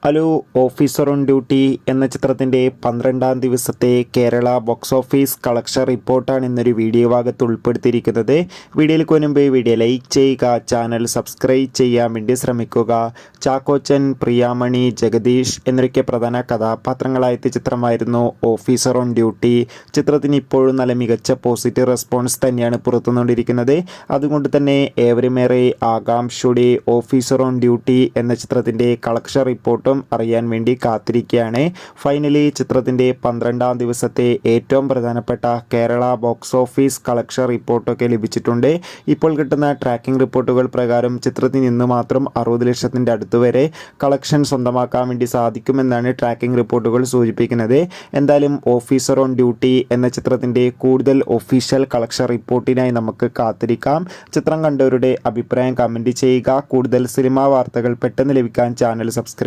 Hello. Officer on duty എന്ന ചിത്രത്തിൻ്റെ 12-ാം ദിവസത്തെ കേരള ബോക്സ് ഓഫീസ് കളക്ഷൻ റിപ്പോർട്ടാണ് ഇന്നൊരു വീഡിയോ ഭാഗത്ത് ഉൾപ്പെടുത്തിയിരിക്കുന്നത്. വീഡിയോയിലേക്ക് മുൻപ് വീഡിയോ ലൈക്ക് ചെയ്യുക, ചാനൽ സബ്സ്ക്രൈബ് ചെയ്യാൻ വേണ്ടി ശ്രമിക്കുക. ചാക്കോച്ചൻ, പ്രിയാമണി, ജഗദീഷ് എന്നൊക്കെ പ്രധാന കഥാപാത്രങ്ങളായ ചിത്രമായിരുന്നു ഓഫീസർ ഓൺ ഡ്യൂട്ടി. ചിത്രത്തിന് ഇപ്പോഴും നല്ല മികച്ച പോസിറ്റീവ് റെസ്പോൺസ് തന്നെയാണ് പുറത്തുകൊണ്ടിരിക്കുന്നത്. അതുകൊണ്ട് തന്നെ ഏവരുമേറെ ആകാംക്ഷയോടെ ഓഫീസർ ഓൺ ഡ്യൂട്ടി എന്ന ചിത്രത്തിൻ്റെ കളക്ഷൻ റിപ്പോർട്ടും അറിയാൻ വേണ്ടി കാത്തിരിക്കുകയാണ്. ഫൈനലി ചിത്രത്തിൻ്റെ 12-ാം ദിവസത്തെ ഏറ്റവും പ്രധാനപ്പെട്ട കേരള ബോക്സ് ഓഫീസ് കളക്ഷൻ റിപ്പോർട്ടൊക്കെ ലഭിച്ചിട്ടുണ്ട്. ഇപ്പോൾ കിട്ടുന്ന ട്രാക്കിംഗ് റിപ്പോർട്ടുകൾ പ്രകാരം ചിത്രത്തിൽ നിന്ന് മാത്രം 60 ലക്ഷത്തിൻ്റെ അടുത്ത് വരെ കളക്ഷൻ സ്വന്തമാക്കാൻ വേണ്ടി സാധിക്കുമെന്നാണ് ട്രാക്കിംഗ് റിപ്പോർട്ടുകൾ സൂചിപ്പിക്കുന്നത്. എന്തായാലും ഓഫീസർ ഓൺ ഡ്യൂട്ടി എന്ന ചിത്രത്തിൻ്റെ കൂടുതൽ ഒഫീഷ്യൽ കളക്ഷൻ റിപ്പോർട്ടിനായി നമുക്ക് കാത്തിരിക്കാം. ചിത്രം കണ്ടവരുടെ അഭിപ്രായം കമൻറ്റ് ചെയ്യുക. കൂടുതൽ സിനിമാ വാർത്തകൾ പെട്ടെന്ന് ലഭിക്കാൻ ചാനൽ സബ്സ്ക്രൈബ്